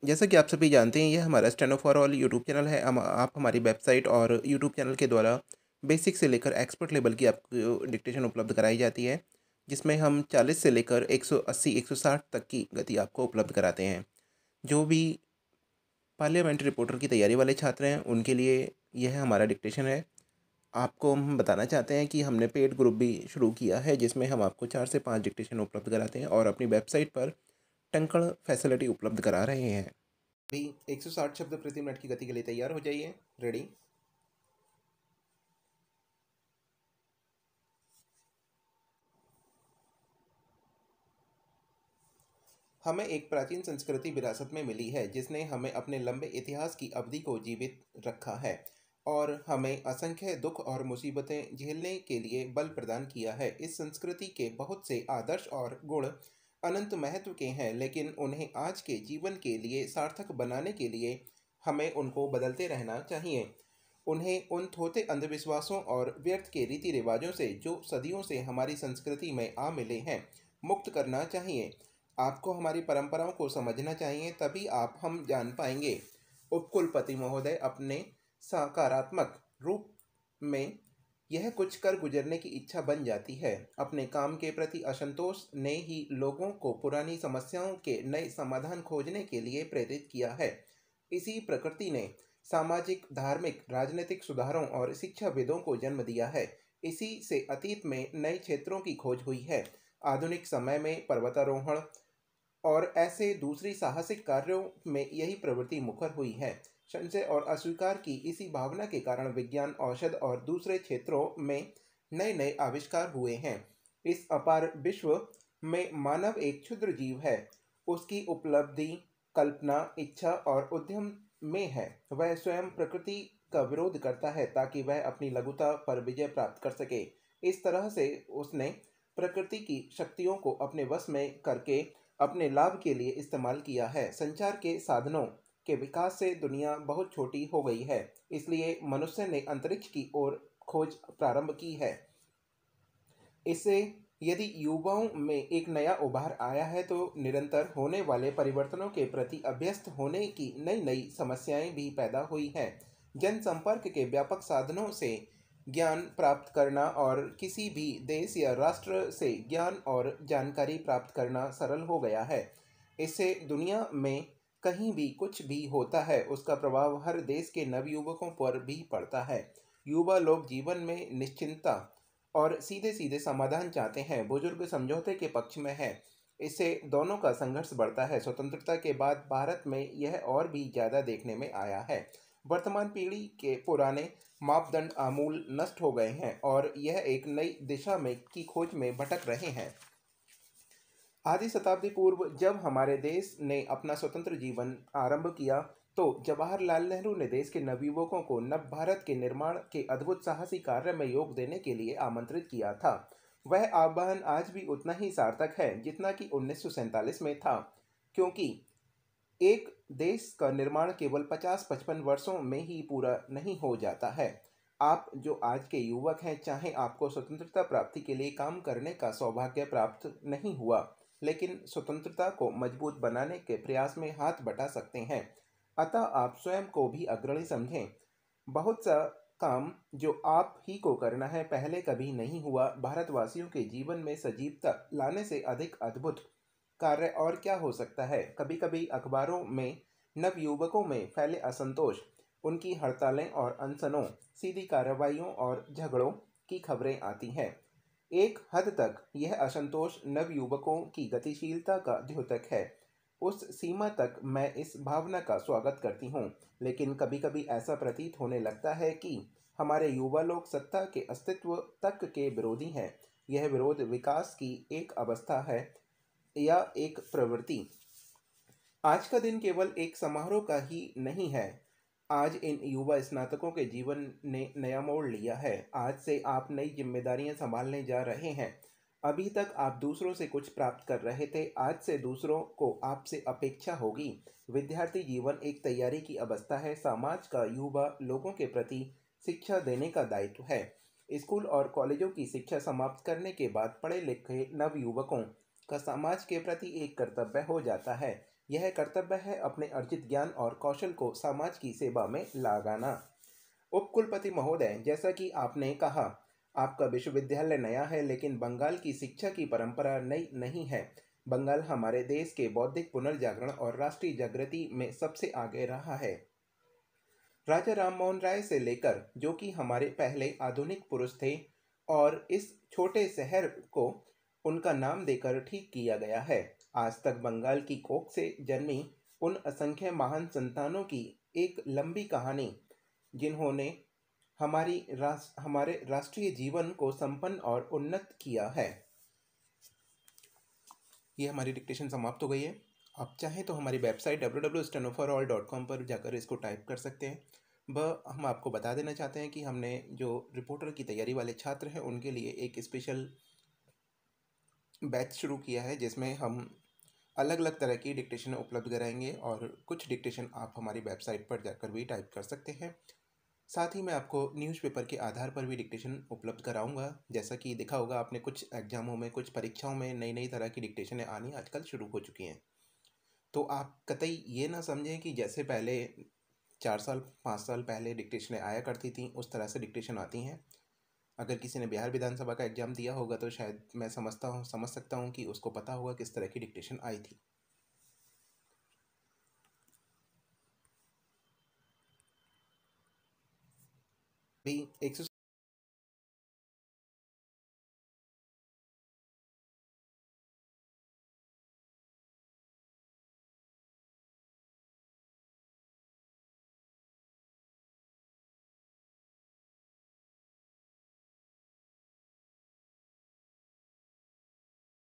जैसा कि आप सभी जानते हैं, ये हमारा steno for all YouTube channel है। आप हमारी वेबसाइट और यूट्यूब चैनल के द्वारा बेसिक से लेकर एक्सपर्ट लेवल की आपको डिक्टेशन उपलब्ध कराई जाती है, जिसमें हम 40 से लेकर 180 160 तक की गति आपको उपलब्ध कराते हैं। जो भी पार्लियामेंट्री रिपोर्टर की तैयारी वाले छात्र हैं, उनके लिए यह हमारा डिक्टेशन है। आपको हम बताना चाहते हैं कि हमने पेड ग्रुप भी शुरू किया है, जिसमें हम आपको 4 से 5 डिक्टेशन उपलब्ध कराते हैं और अपनी वेबसाइट पर टंकण फैसिलिटी उपलब्ध करा रहे हैं। भी 160 शब्द प्रति मिनट की गति के लिए तैयार हो जाइए। रेडी। हमें एक प्राचीन संस्कृति विरासत में मिली है, जिसने हमें अपने लंबे इतिहास की अवधि को जीवित रखा है और हमें असंख्य दुख और मुसीबतें झेलने के लिए बल प्रदान किया है। इस संस्कृति के बहुत से आदर्श और गुण अनंत महत्व के हैं, लेकिन उन्हें आज के जीवन के लिए सार्थक बनाने के लिए हमें उनको बदलते रहना चाहिए। उन्हें उन थोथे अंधविश्वासों और व्यर्थ के रीति रिवाजों से, जो सदियों से हमारी संस्कृति में आ मिले हैं, मुक्त करना चाहिए। आपको हमारी परंपराओं को समझना चाहिए, तभी आप हम जान पाएंगे। उपकुलपति महोदय, अपने सकारात्मक रूप में यह कुछ कर गुजरने की इच्छा बन जाती है। अपने काम के प्रति असंतोष ने ही लोगों को पुरानी समस्याओं के नए समाधान खोजने के लिए प्रेरित किया है। इसी प्रकृति ने सामाजिक, धार्मिक, राजनीतिक सुधारों और शिक्षाविदों को जन्म दिया है। इसी से अतीत में नए क्षेत्रों की खोज हुई है। आधुनिक समय में पर्वतारोहण और ऐसे दूसरी साहसिक कार्यों में यही प्रवृत्ति मुखर हुई है। संशय और अस्वीकार की इसी भावना के कारण विज्ञान, औषध और दूसरे क्षेत्रों में नए नए आविष्कार हुए हैं। इस अपार विश्व में मानव एक क्षुद्र जीव है। उसकी उपलब्धि कल्पना, इच्छा और उद्यम में है। वह स्वयं प्रकृति का विरोध करता है ताकि वह अपनी लघुता पर विजय प्राप्त कर सके। इस तरह से उसने प्रकृति की शक्तियों को अपने वश में करके अपने लाभ के लिए इस्तेमाल किया है। संचार के साधनों के विकास से दुनिया बहुत छोटी हो गई है, इसलिए मनुष्य ने अंतरिक्ष की ओर खोज प्रारंभ की है। इससे यदि युवाओं में एक नया उभार आया है, तो निरंतर होने वाले परिवर्तनों के प्रति अभ्यस्त होने की नई नई समस्याएं भी पैदा हुई हैं। जनसंपर्क के व्यापक साधनों से ज्ञान प्राप्त करना और किसी भी देश या राष्ट्र से ज्ञान और जानकारी प्राप्त करना सरल हो गया है। इससे दुनिया में कहीं भी कुछ भी होता है, उसका प्रभाव हर देश के नवयुवकों पर भी पड़ता है। युवा लोग जीवन में निश्चिंतता और सीधे सीधे समाधान चाहते हैं। बुजुर्ग समझौते के पक्ष में है। इससे दोनों का संघर्ष बढ़ता है। स्वतंत्रता के बाद भारत में यह और भी ज़्यादा देखने में आया है। वर्तमान पीढ़ी के पुराने मापदंड आमूल नष्ट हो गए हैं और यह एक नई दिशा में की खोज में भटक रहे हैं। आधी शताब्दी पूर्व जब हमारे देश ने अपना स्वतंत्र जीवन आरंभ किया, तो जवाहरलाल नेहरू ने देश के नवयुवकों को नव भारत के निर्माण के अद्भुत साहसी कार्य में योग देने के लिए आमंत्रित किया था। वह आह्वान आज भी उतना ही सार्थक है जितना कि 1947 में था, क्योंकि एक देश का निर्माण केवल 50-55 वर्षों में ही पूरा नहीं हो जाता है। आप जो आज के युवक हैं, चाहे आपको स्वतंत्रता प्राप्ति के लिए काम करने का सौभाग्य प्राप्त नहीं हुआ, लेकिन स्वतंत्रता को मजबूत बनाने के प्रयास में हाथ बटा सकते हैं। अतः आप स्वयं को भी अग्रणी समझें। बहुत सा काम जो आप ही को करना है, पहले कभी नहीं हुआ। भारतवासियों के जीवन में सजीवता लाने से अधिक अद्भुत कार्य और क्या हो सकता है। कभी कभी अखबारों में नवयुवकों में फैले असंतोष, उनकी हड़तालें और अनशनों, सीधी कार्रवाइयों और झगड़ों की खबरें आती हैं। एक हद तक यह असंतोष नवयुवकों की गतिशीलता का द्योतक है। उस सीमा तक मैं इस भावना का स्वागत करती हूँ, लेकिन कभी कभी ऐसा प्रतीत होने लगता है कि हमारे युवा लोग सत्ता के अस्तित्व तक के विरोधी हैं। यह विरोध विकास की एक अवस्था है या एक प्रवृत्ति। आज का दिन केवल एक समारोह का ही नहीं है। आज इन युवा स्नातकों के जीवन ने नया मोड़ लिया है। आज से आप नई जिम्मेदारियां संभालने जा रहे हैं। अभी तक आप दूसरों से कुछ प्राप्त कर रहे थे, आज से दूसरों को आपसे अपेक्षा होगी। विद्यार्थी जीवन एक तैयारी की अवस्था है। समाज का युवा लोगों के प्रति शिक्षा देने का दायित्व है। स्कूल और कॉलेजों की शिक्षा समाप्त करने के बाद पढ़े लिखे नव युवकों का समाज के प्रति एक कर्तव्य हो जाता है। यह कर्तव्य है अपने अर्जित ज्ञान और कौशल को समाज की सेवा में लगाना। उपकुलपति महोदय, जैसा कि आपने कहा, आपका विश्वविद्यालय नया है, लेकिन बंगाल की शिक्षा की परंपरा नई नहीं है। बंगाल हमारे देश के बौद्धिक पुनर्जागरण और राष्ट्रीय जागृति में सबसे आगे रहा है। राजा राममोहन राय से लेकर, जो कि हमारे पहले आधुनिक पुरुष थे, और इस छोटे शहर को उनका नाम देकर ठीक किया गया है, आज तक बंगाल की कोख से जन्मी उन असंख्य महान संतानों की एक लंबी कहानी, जिन्होंने हमारे राष्ट्रीय जीवन को संपन्न और उन्नत किया है। ये हमारी डिक्टेशन समाप्त हो गई है। आप चाहें तो हमारी वेबसाइट www.stenoforall.com पर जाकर इसको टाइप कर सकते हैं। हम आपको बता देना चाहते हैं कि हमने जो रिपोर्टर की तैयारी वाले छात्र हैं उनके लिए एक स्पेशल बैच शुरू किया है, जिसमें हम अलग अलग तरह की डिक्टेशन उपलब्ध कराएंगे और कुछ डिक्टेशन आप हमारी वेबसाइट पर जाकर भी टाइप कर सकते हैं। साथ ही मैं आपको न्यूज़पेपर के आधार पर भी डिक्टेशन उपलब्ध कराऊंगा। जैसा कि देखा होगा आपने, कुछ एग्जामों में, कुछ परीक्षाओं में नई नई तरह की डिक्टेशनें आनी आजकल शुरू हो चुकी हैं। तो आप कतई ये ना समझें कि जैसे पहले 4 साल 5 साल पहले डिक्टेशनें आया करती थी उस तरह से डिक्टेशन आती हैं। अगर किसी ने बिहार विधानसभा का एग्जाम दिया होगा तो शायद मैं समझ सकता हूँ कि उसको पता होगा किस तरह की डिक्टेशन आई थी। भी 100